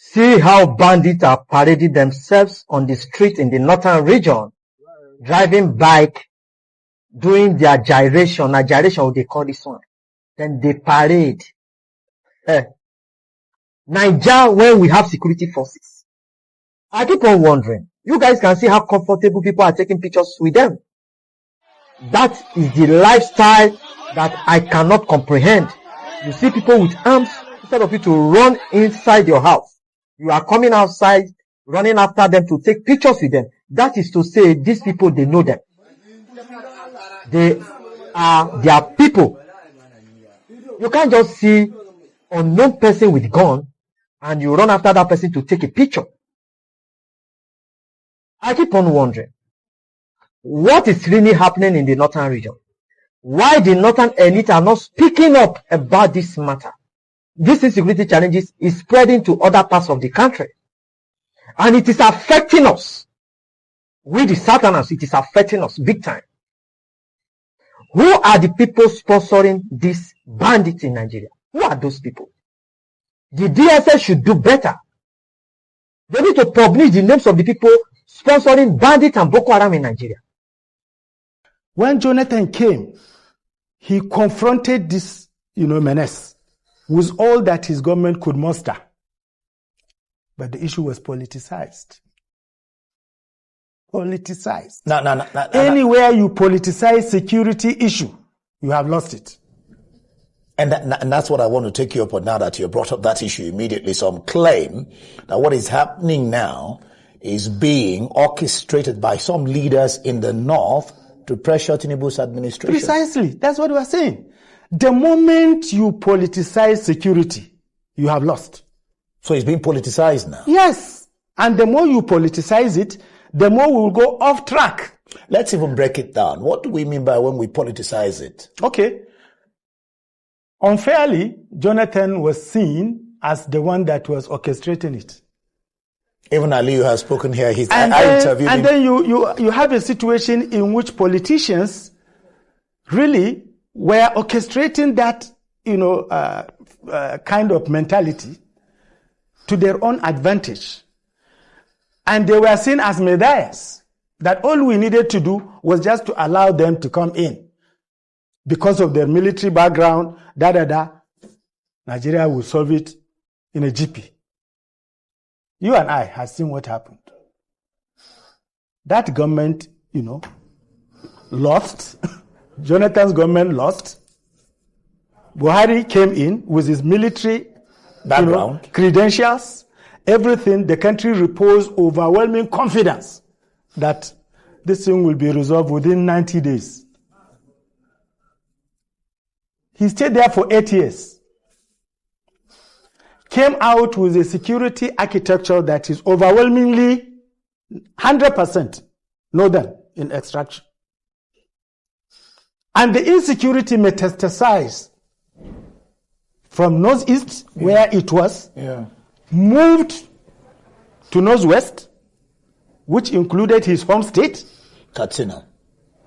See how bandits are parading themselves on the street in the northern region, driving bike, doing their gyration. A gyration, what they call this one. Then they parade. Nigeria, when we have security forces. I keep on wondering. You guys can see how comfortable people are taking pictures with them. That is the lifestyle that I cannot comprehend. You see people with arms, instead of you to run inside your house, you are coming outside, running after them to take pictures with them. That is to say, these people, they know them. They are their people. You can't just see unknown person with gun and you run after that person to take a picture. I keep on wondering, what is really happening in the northern region? Why the northern elite are not speaking up about this matter? This insecurity challenges is spreading to other parts of the country. And it is affecting us. We the southerners, it is affecting us big time. Who are the people sponsoring these bandits in Nigeria? Who are those people? The DSS should do better. They need to publish the names of the people sponsoring bandits and Boko Haram in Nigeria. When Jonathan came, he confronted this, menace with all that his government could muster. But the issue was politicized. Politicized. No. Anywhere you politicize security issue, you have lost it. And that's what I want to take you up on now that you brought up that issue immediately. Some claim that what is happening now is being orchestrated by some leaders in the north to pressure Tinubu's administration. Precisely. That's what we are saying. The moment you politicize security, you have lost. So it's being politicized now? Yes. And the more you politicize it, the more we will go off track. Let's even break it down. What do we mean by when we politicize it? Okay. Unfairly, Jonathan was seen as the one that was orchestrating it. Even Aliyu has spoken here. I interviewed him. Then you have a situation in which politicians really were orchestrating that, kind of mentality to their own advantage. And they were seen as messiahs, that all we needed to do was just to allow them to come in. Because of their military background, Nigeria will solve it in a GP. You and I have seen what happened. That government, lost. Jonathan's government lost. Buhari came in with his military background, credentials, everything. The country reposed overwhelming confidence that this thing will be resolved within 90 days. He stayed there for 8 years. Came out with a security architecture that is overwhelmingly 100% northern in extraction. And the insecurity metastasized from northeast, where it was, moved to northwest, which included his home state, Katsina,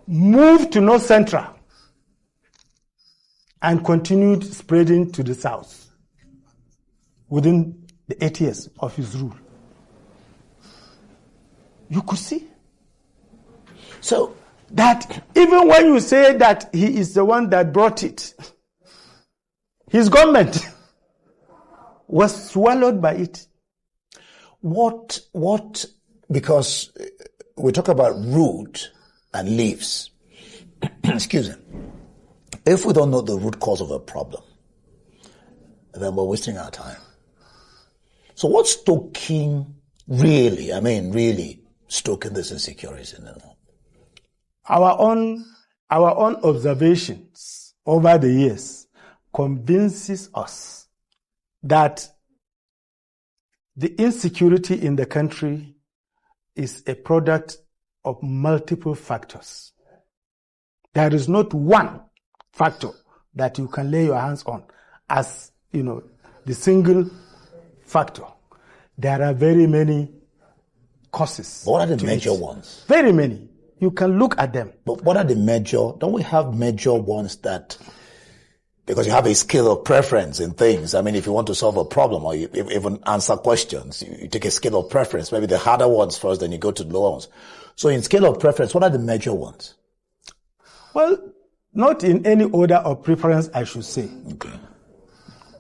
moved to north central, and continued spreading to the south within the 8 years of his rule. You could see. So that even when you say that he is the one that brought it, his government was swallowed by it. What, because we talk about root and leaves. Excuse me. If we don't know the root cause of a problem, then we're wasting our time. So what's stoking really stoking this insecurity in the north? Our own observations over the years convinces us that the insecurity in the country is a product of multiple factors. There is not one factor that you can lay your hands on as, the single factor. There are very many causes. What are the major ones? Very many. You can look at them. But what are the major? Don't we have major ones that Because you have a scale of preference in things. I mean, if you want to solve a problem or you even answer questions, you take a scale of preference. Maybe the harder ones first, then you go to the lower ones. So in scale of preference, what are the major ones? Well, not in any order of preference, I should say. Okay.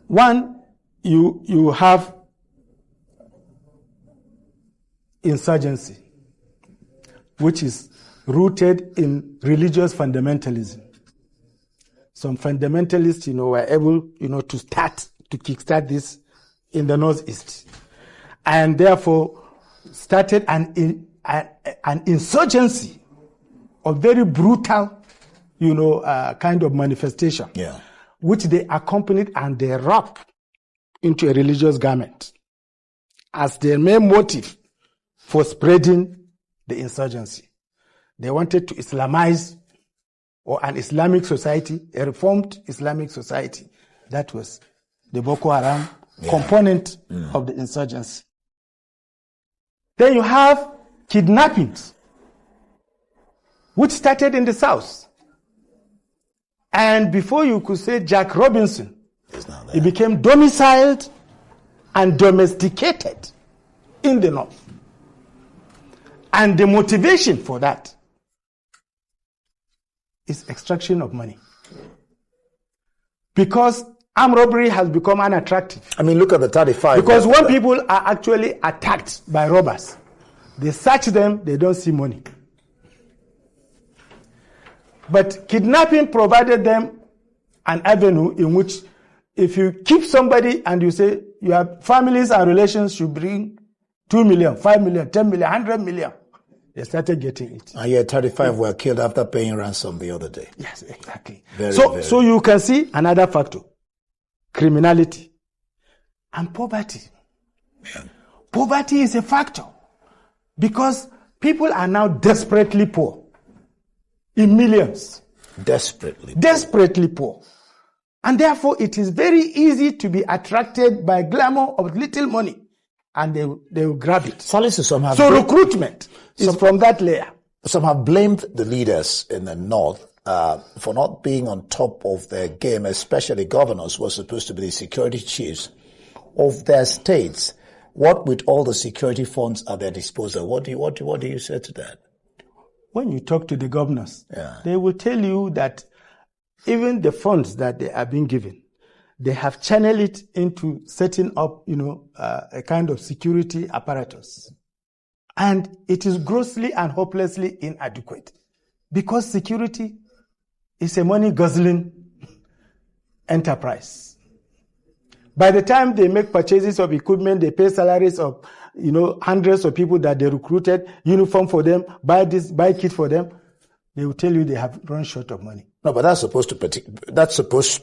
One, you have insurgency, which is rooted in religious fundamentalism. Some fundamentalists, were able, to kickstart this in the Northeast, and therefore started an insurgency of very brutal, kind of manifestation, which they accompanied and they wrapped into a religious garment as their main motive for spreading the insurgency. They wanted to Islamize or an Islamic society, a reformed Islamic society. That was the Boko Haram component of the insurgency. Then you have kidnappings, which started in the South. And before you could say Jack Robinson, he became domiciled and domesticated in the North. And the motivation for that is extraction of money. Because armed robbery has become unattractive. I mean, look at the 35. Because when people are actually attacked by robbers, they search them, they don't see money. But kidnapping provided them an avenue in which if you keep somebody and you say your families and relations should bring 2 million, 5 million, 10 million, 100 million, they started getting it. And yet 35 were killed after paying ransom the other day. Yes, exactly. So you can see another factor. Criminality and poverty. Yeah. Poverty is a factor because people are now desperately poor. In millions. Desperately poor. And therefore it is very easy to be attracted by glamour of little money. And they will grab it. So recruitment is from that layer. Some have blamed the leaders in the North for not being on top of their game, especially governors who are supposed to be the security chiefs of their states. What with all the security funds at their disposal? What do you say to that? When you talk to the governors, they will tell you that even the funds that they are being given, they have channeled it into setting up, a kind of security apparatus. And it is grossly and hopelessly inadequate because security is a money-guzzling enterprise. By the time they make purchases of equipment, they pay salaries of, hundreds of people that they recruited, uniform for them, buy kit for them. They will tell you they have run short of money. No, but that's supposed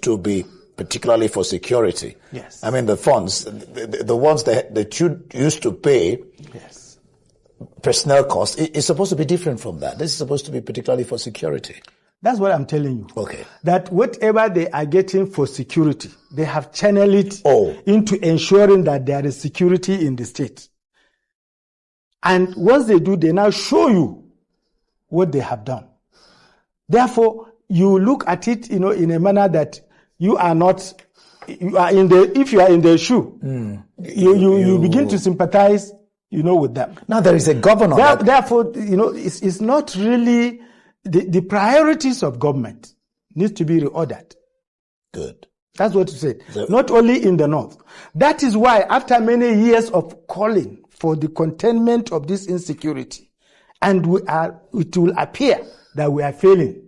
to be particularly for security. Yes. I mean, the funds, the ones that you used to pay, personnel costs, is supposed to be different from that. This is supposed to be particularly for security. That's what I'm telling you. Okay. That whatever they are getting for security, they have channeled it into ensuring that there is security in the state. And once they do, they now show you what they have done. Therefore, you look at it, in a manner that if you are in their shoe, you begin to sympathize, with them. Now there is a governor. Therefore, it's not really the priorities of government needs to be reordered. Good. That's what you said. Not only in the North. That is why after many years of calling for the containment of this insecurity, and it will appear that we are failing,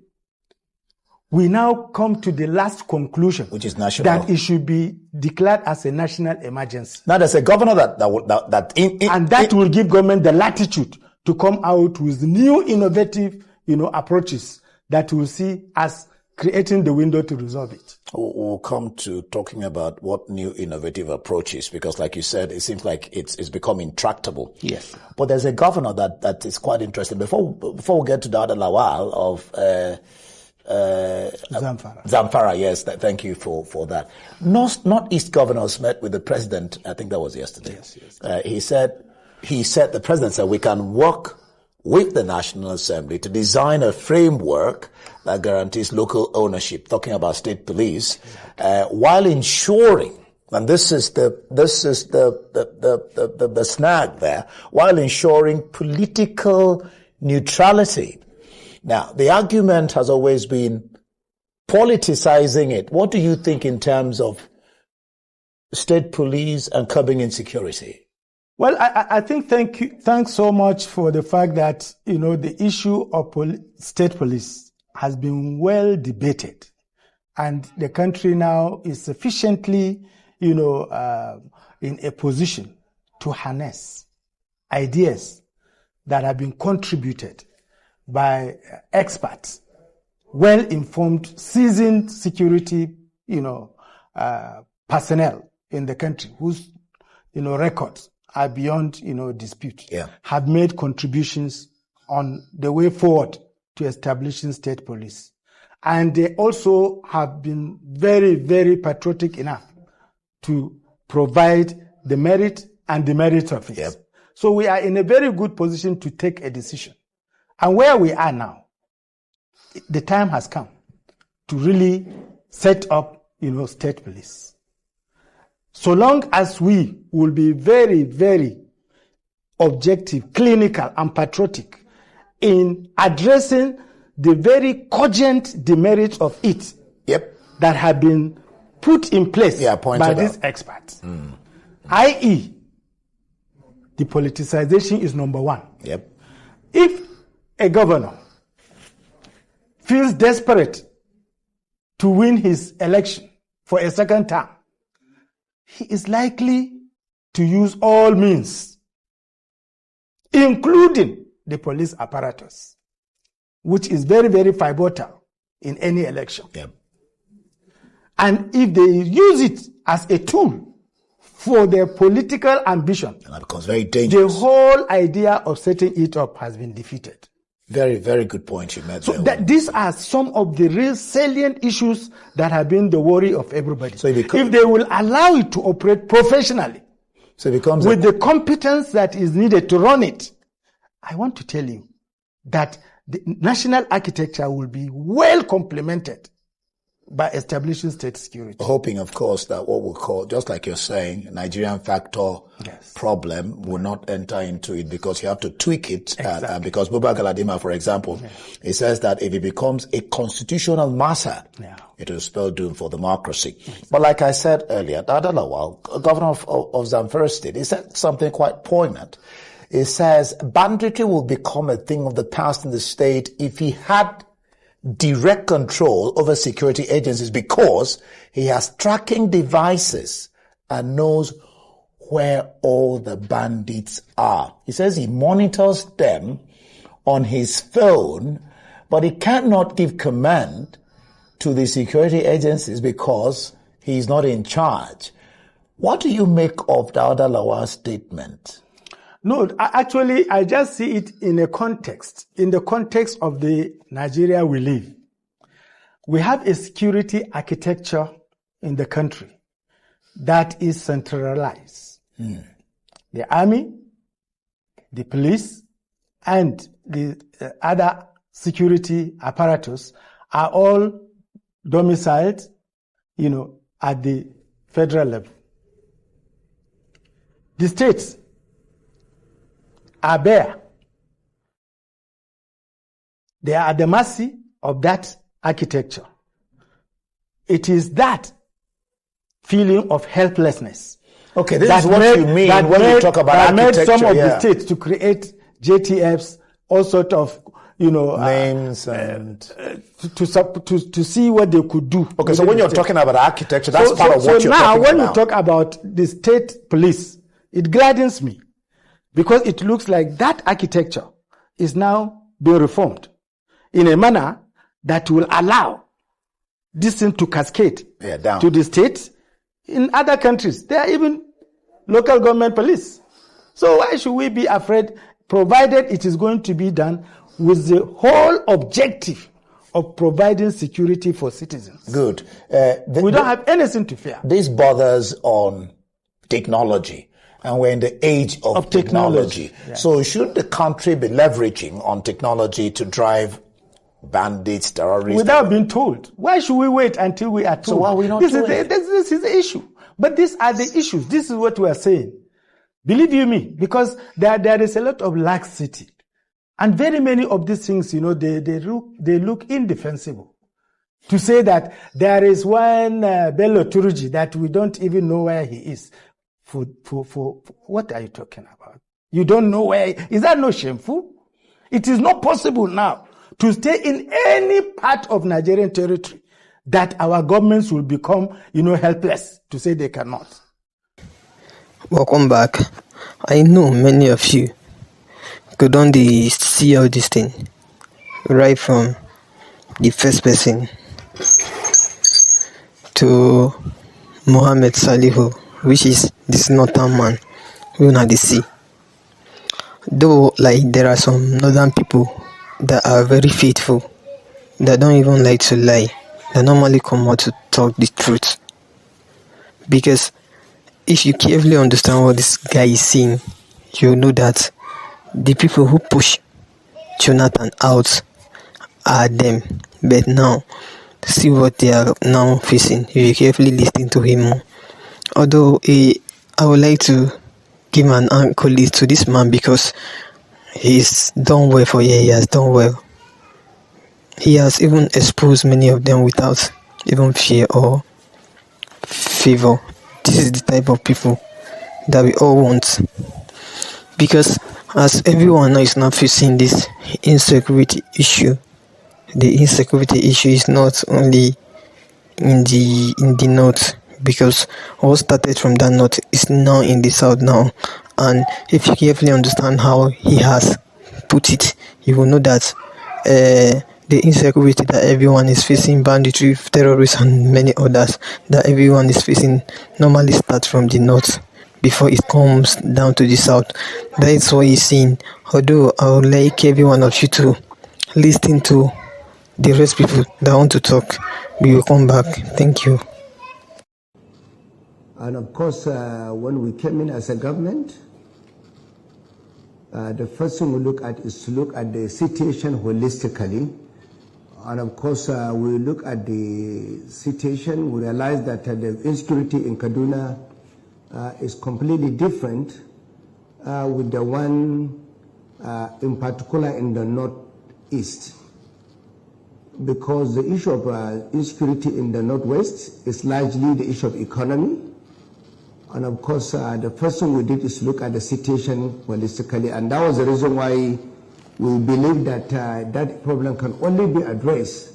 we now come to the last conclusion, which is national, that it should be declared as a national emergency. Now there's a governor that will give government the latitude to come out with new innovative, approaches that will see as creating the window to resolve it. We'll come to talking about what new innovative approaches, because like you said, it seems like it's become intractable. Yes. But there's a governor that is quite interesting. Before we get to the other Lawal of Zamfara, yes, thank you for that. Northeast governors met with the president, I think that was yesterday. Yes. He said the president said we can work with the National Assembly to design a framework that guarantees local ownership, talking about state police, while ensuring, and this is the snag there, while ensuring political neutrality. Now, the argument has always been politicizing it. What do you think in terms of state police and curbing insecurity? Well, I think thanks so much for the fact that, the issue of state police has been well debated, and the country now is sufficiently, in a position to harness ideas that have been contributed by experts, well-informed, seasoned security, personnel in the country whose, records are beyond, dispute, have made contributions on the way forward to establishing state police. And they also have been very, very patriotic enough to provide the merit and the merit of it. Yep. So we are in a very good position to take a decision. And where we are now, the time has come to really set up, state police. So long as we will be very, very objective, clinical, and patriotic in addressing the very cogent demerits of it that have been put in place by these experts, i.e., the politicization is number one. If a governor feels desperate to win his election for a second term, he is likely to use all means, including the police apparatus, which is very, very pivotal in any election. And if they use it as a tool for their political ambition, and that becomes very dangerous. The whole idea of setting it up has been defeated. Very, very good point you made. So these are some of the real salient issues that have been the worry of everybody. So if they will allow it to operate professionally, so it becomes with the competence that is needed to run it, I want to tell you that the national architecture will be well complemented by establishing state security. Hoping, of course, that what we call, just like you're saying, Nigerian factor problem will not enter into it, because you have to tweak it. Because Buba Galadima, for example, he says that if it becomes a constitutional matter, it will spell doom for democracy. But like I said earlier, Dada Lawal, governor of Zamfara State, he said something quite poignant. He says banditry will become a thing of the past in the state if he had direct control over security agencies, because he has tracking devices and knows where all the bandits are. He says he monitors them on his phone, but he cannot give command to the security agencies because he's not in charge. What do you make of Dauda Lawal's statement? No, actually, I just see it in the context of the Nigeria we live. We have a security architecture in the country that is centralized. The army, the police, and the other security apparatus are all domiciled, at the federal level. The states are bare. They are at the mercy of that architecture. It is that feeling of helplessness. Okay, this is what you mean when you talk about architecture. That made some of the states to create JTFs, all sort of, names and to see what they could do. Okay, so when you're talking about architecture, that's part of what you're talking about. So now, when you talk about the state police, it gladdens me, because it looks like that architecture is now being reformed in a manner that will allow this thing to cascade down to the states. In other countries, there are even local government police. So why should we be afraid, provided it is going to be done with the whole objective of providing security for citizens? Good. We don't have anything to fear. This bothers on technology. And we're in the age of technology. Yeah. So should the country be leveraging on technology to drive bandits, terrorists? Without being told. Why should we wait until we are told? So why are we not this doing it? This is the issue. But these are the issues. This is what we are saying. Believe you me, because there is a lot of laxity. And very many of these things, they look indefensible. To say that there is one Bello Turuji that we don't even know where he is. For what are you talking about? You don't know where is that not shameful? It is not possible now to stay in any part of Nigerian territory that our governments will become, helpless to say they cannot. Welcome back. I know many of you could only see all this thing right from the first person to Mohammed Salihu, which is this northern man who now the sea. Though there are some northern people that are very faithful, that don't even like to lie, that normally come out to talk the truth. Because if you carefully understand what this guy is saying, you know that the people who push Jonathan out are them. But now, see what they are now facing. If you carefully listen to him, although I would like to give an accolade to this man because he's done well for years. He has done well. He has even exposed many of them without even fear or favor. This is the type of people that we all want. Because as everyone now is now facing this insecurity issue, the insecurity issue is not only in the north, because what started from that north is now in the south now. And if you carefully understand how he has put it, you will know that the insecurity that everyone is facing, banditry, terrorists and many others that everyone is facing, normally starts from the north before it comes down to the south. That is what he's saying. Although I would like every one of you to listen to the rest people that want to talk. We will come back. Thank you. And of course, when we came in as a government, the first thing we look at is to look at the situation holistically. And of course, we look at the situation, we realize that the insecurity in Kaduna is completely different with the one in particular in the northeast. Because the issue of insecurity in the northwest is largely the issue of economy. And of course, the first thing we did is look at the situation holistically. And that was the reason why we believe that that problem can only be addressed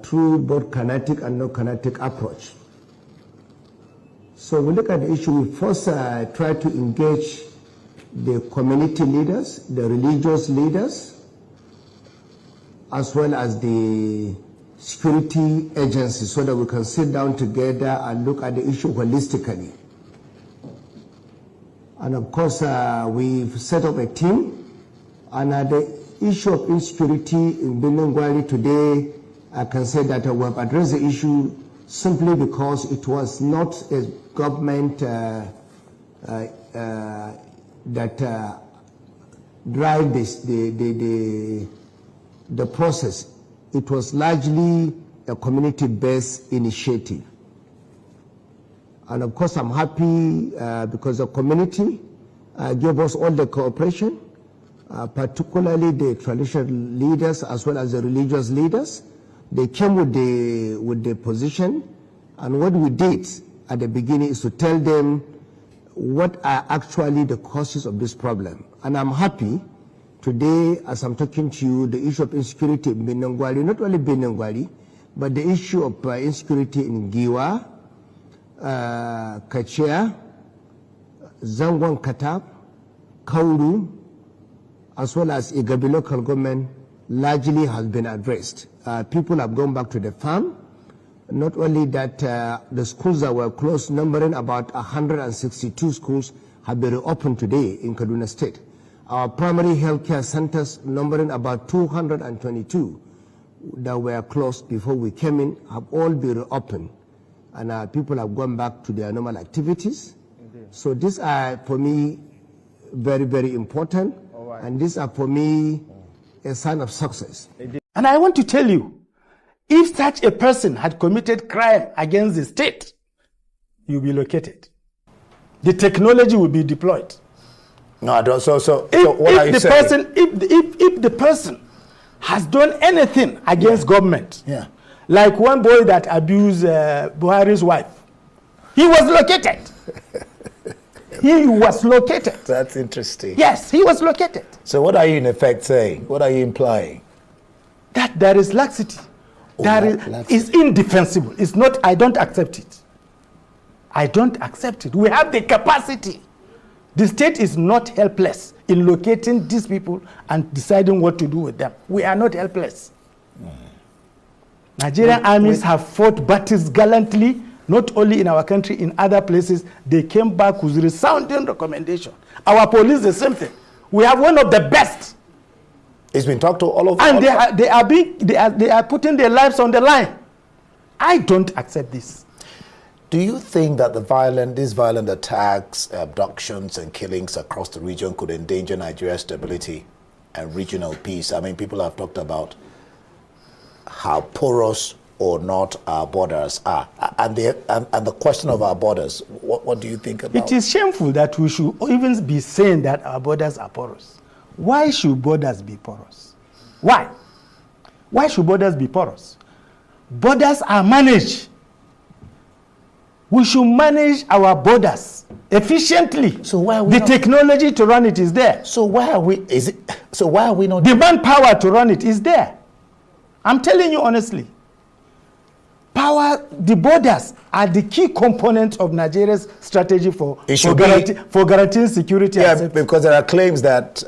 through both kinetic and non-kinetic approach. So we look at the issue, we first try to engage the community leaders, the religious leaders, as well as the security agencies, so that we can sit down together and look at the issue holistically. And of course, we've set up a team, and the issue of insecurity in Benengwari today, I can say that we have addressed the issue simply because it was not a government that drive the process. It was largely a community-based initiative. And of course, I'm happy because the community gave us all the cooperation, particularly the traditional leaders as well as the religious leaders. They came with the position, and what we did at the beginning is to tell them what are actually the causes of this problem. And I'm happy today, as I'm talking to you, the issue of insecurity in Benengwari, not only Benengwari, but the issue of insecurity in Giwa, Kachia, Zangwan Katab, Kauru, as well as Igabi local government, largely has been addressed. People have gone back to the farm. Not only that, the schools that were closed, numbering about 162 schools, have been reopened today in Kaduna State. Our primary healthcare centers, numbering about 222 that were closed before we came in, have all been reopened. and people have gone back to their normal activities. So these are, for me, very, very important, and these are, for me, a sign of success. And I want to tell you, if such a person had committed crime against the state, you'll be located. The technology will be deployed. No, so what are you saying? If the person has done anything against government, Yeah. like one boy that abused Buhari's wife, he was located. He was located. That's interesting. Yes, he was located. So what are you in effect saying? What are you implying? That there is laxity. Is indefensible. It's not, I don't accept it. I don't accept it. We have the capacity. The state is not helpless in locating these people and deciding what to do with them. We are not helpless. Nigerian armies have fought battles gallantly, not only in our country, in other places. They came back with resounding recommendation. Our police, the same thing. We have one of the best. It's been talked to all of And they are putting their lives on the line. I don't accept this. Do you think that these violent attacks, abductions and killings across the region could endanger Nigeria's stability and regional peace? I mean, people have talked about how porous or not our borders are. And the question of our borders, what do you think about? It is shameful that we should even be saying that our borders are porous. Why should borders be porous? Why? Why should borders be porous? Borders are managed. We should manage our borders efficiently. So why are we the technology to run it is there. So why are we not? The manpower to run it is there. I'm telling you honestly. The borders are the key component of Nigeria's strategy for guaranteeing security. Yeah, because there are claims that,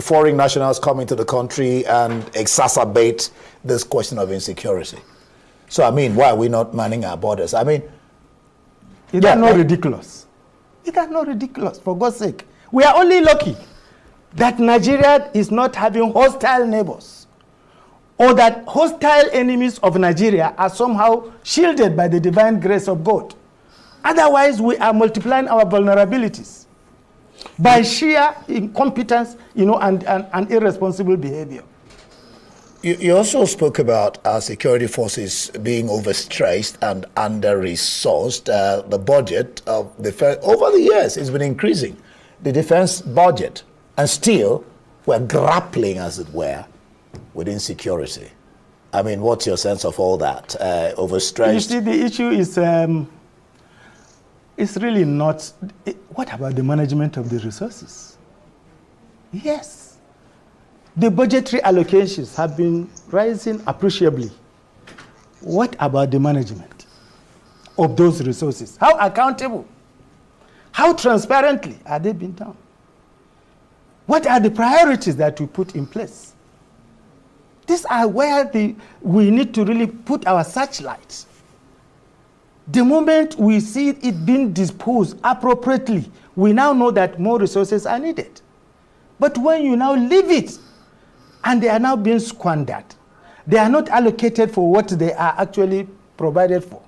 foreign nationals come into the country and exacerbate this question of insecurity. So, why are we not manning our borders? Is that not ridiculous? Is that not ridiculous, for God's sake? We are only lucky that Nigeria is not having hostile neighbors, or that hostile enemies of Nigeria are somehow shielded by the divine grace of God. Otherwise, we are multiplying our vulnerabilities by sheer incompetence, and irresponsible behavior. You also spoke about our security forces being overstressed and under-resourced. The budget of defense over the years has been increasing, the defense budget, and still we're grappling, as it were, with insecurity. What's your sense of all that? Overstressed? You see, the issue is, it's really not, what about the management of the resources? Yes. The budgetary allocations have been rising appreciably. What about the management of those resources? How accountable? How transparently are they being done? What are the priorities that we put in place? These are where we need to really put our searchlights. The moment we see it being disposed appropriately, we now know that more resources are needed. But when you now leave it, and they are now being squandered, they are not allocated for what they are actually provided for.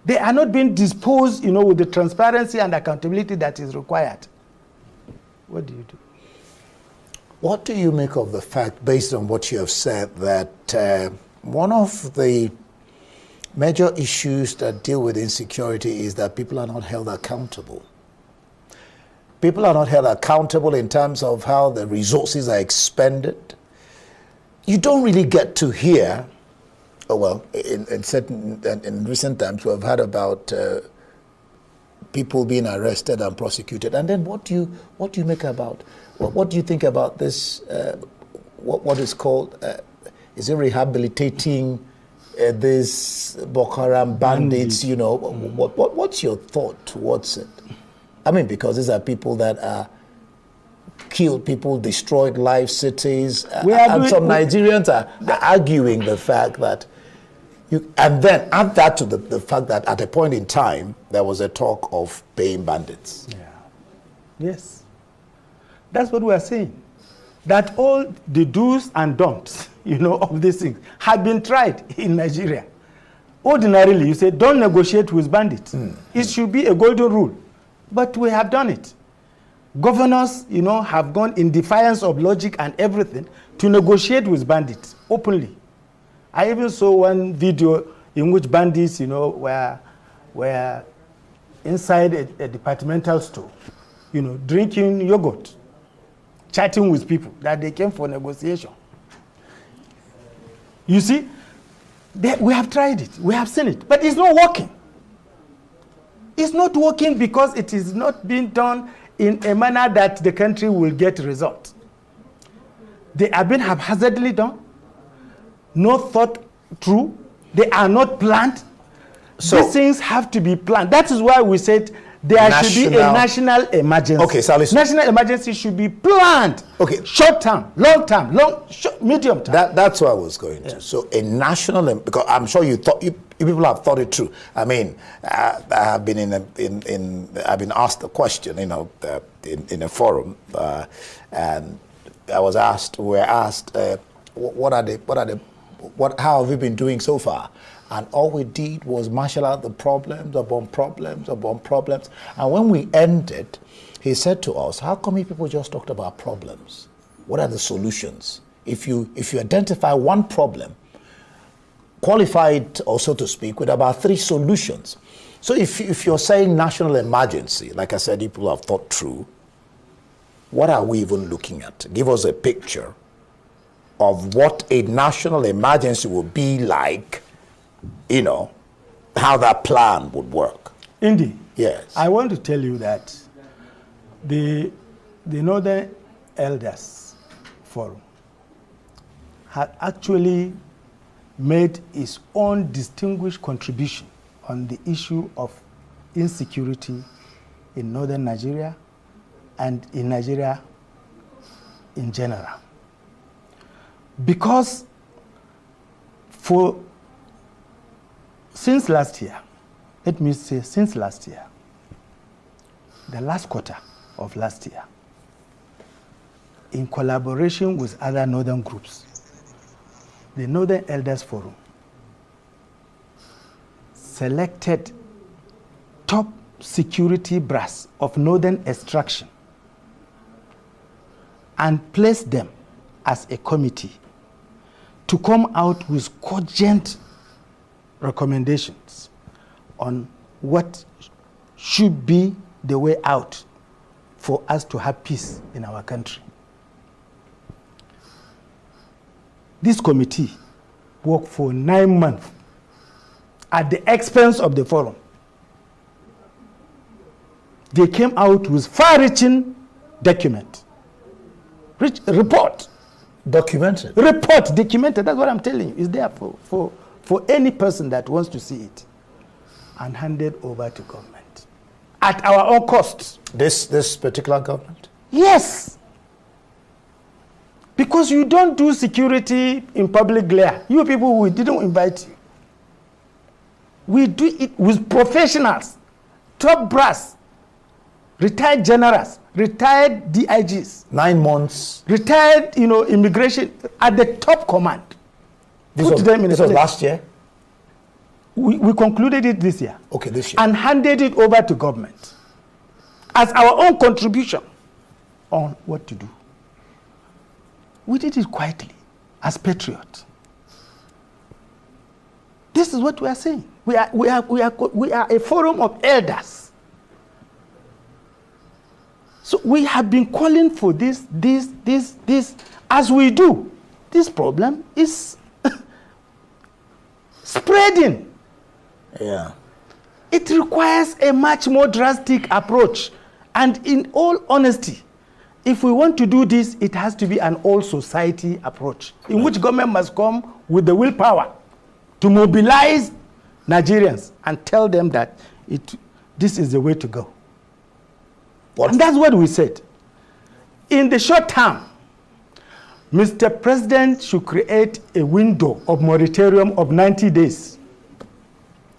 They are not being disposed, with the transparency and accountability that is required. What do you do? What do you make of the fact, based on what you have said, that one of the major issues that deal with insecurity is that people are not held accountable? People are not held accountable in terms of how the resources are expended. You don't really get to hear, in recent times we've heard about people being arrested and prosecuted. And then what do you make about, what do you think about this, what is called, is it rehabilitating these Boko Haram bandits, what's your thought towards it? Because these are people that are killed people, destroyed live cities, and some Nigerians are arguing the fact that and then add that to the fact that at a point in time there was a talk of paying bandits. Yeah. Yes. That's what we are saying. That all the do's and don'ts, of these things have been tried in Nigeria. Ordinarily, you say, don't negotiate with bandits. It should be a golden rule. But we have done it. Governors, have gone in defiance of logic and everything to negotiate with bandits openly. I even saw one video in which bandits, were inside a departmental store, drinking yogurt, chatting with people that they came for negotiation. You see, we have tried it, we have seen it, but it's not working. It's not working because it is not being done in a manner that the country will get results. They are being haphazardly done, not thought through, they are not planned. So these things have to be planned. That is why we said there should be a national emergency. Okay, so listen. National emergency should be planned. Okay. Short term, long term, medium term. That's what I was going to. So a national, because I'm sure you people have thought it through. I mean, I have been I've been asked a question, in a forum, and we're asked, how have we been doing so far? And all we did was marshal out the problems upon problems upon problems. And when we ended, he said to us, how come you people just talked about problems? What are the solutions? If you identify one problem, qualify it, or so to speak, with about 3 solutions. So if you're saying national emergency, like I said, people have thought through, what are we even looking at? Give us a picture of what a national emergency would be like, how that plan would work. Indeed. Yes. I want to tell you that the Northern Elders Forum had actually made its own distinguished contribution on the issue of insecurity in northern Nigeria and in Nigeria in general. Because since last year, the last quarter of last year, in collaboration with other northern groups, the Northern Elders Forum selected top security brass of northern extraction and placed them as a committee to come out with cogent recommendations on what should be the way out for us to have peace in our country. This committee worked for 9 months at the expense of the forum. They came out with far-reaching document. Report. Documented? Report, documented. That's what I'm telling you. It's there for any person that wants to see it. And handed over to government. At our own cost. This particular government? Yes. Because you don't do security in public glare. You people, we didn't invite you. We do it with professionals, top brass, retired generals, retired DIGs. 9 months. Retired, immigration at the top command. This was last year? We concluded it this year. Okay, this year. And handed it over to government as our own contribution on what to do. We did it quietly, as patriots. This is what we are saying. We are a forum of elders. So we have been calling for this. As we do, this problem is spreading. Yeah. It requires a much more drastic approach. And in all honesty, if we want to do this, it has to be an all-society approach, in which government must come with the willpower to mobilize Nigerians and tell them that this is the way to go. And that's what we said. In the short term, Mr. President should create a window of moratorium of 90 days.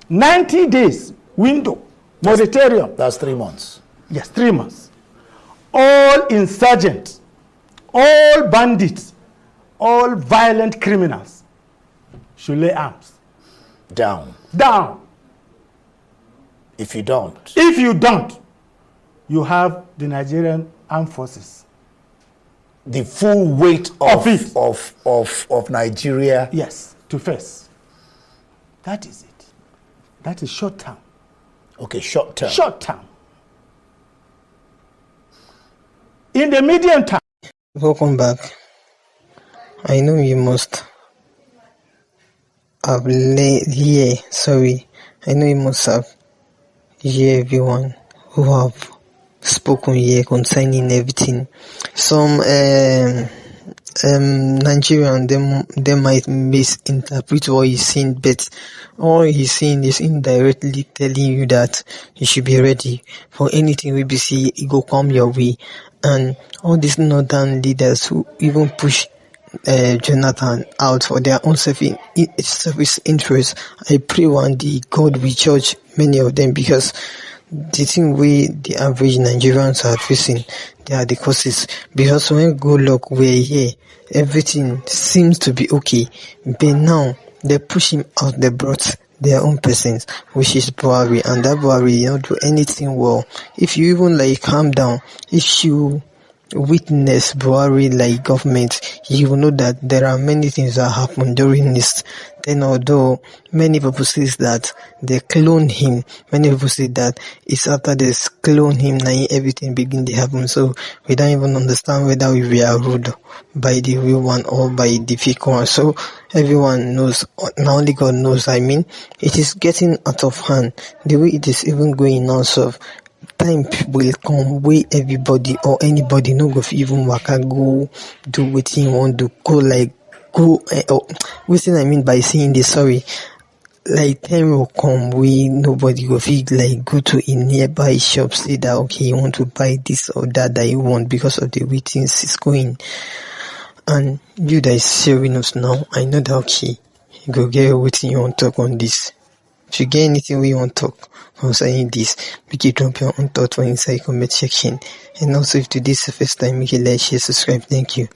90 days window, moratorium. That's 3 months. Yes, 3 months. All insurgents, all bandits, all violent criminals should lay arms. Down. down. If you don't. If you don't, you have the Nigerian armed forces. The full weight Of it. of Nigeria. Yes, to face. That is it. That is short term. Okay, short term. Short term. In the medium term. Welcome back. I know you must have I know you must have hear everyone who have spoken here concerning everything. Some Nigerian they might misinterpret what he's saying, but all he's saying is indirectly telling you that you should be ready for anything we be see it go come your way. And all these northern leaders who even push Jonathan out for their own selfish interest, I pray one day God will judge many of them, because the thing the average Nigerians are facing, they are the causes. Because when Goodluck were here, everything seems to be okay, but now they push him out. They brought their own persons, which is Buhari, and that Buhari don't do anything well. If you even calm down, if you witness Buhari government, you will know that there are many things that happen during this. Then although many people say that they clone him, many people say that it's after they clone him now everything begin to happen. So we don't even understand whether we are ruled by the real one or by the fake one. So everyone knows, now only God knows. I mean, it is getting out of hand. The way it is even going on, so time will come where everybody or anybody no go even waka go do what he want to what I mean by saying this, sorry, time will come where nobody will feel go to a nearby shop, say that okay, you want to buy this or that you want, because of the way things is going. And you that is hearing us now, I know that okay, you go get everything you want to talk on this. If you get anything we want to talk concerning this, make it drop your own thought for inside comment section. And also if today's the first time, make it like, share, subscribe. Thank you.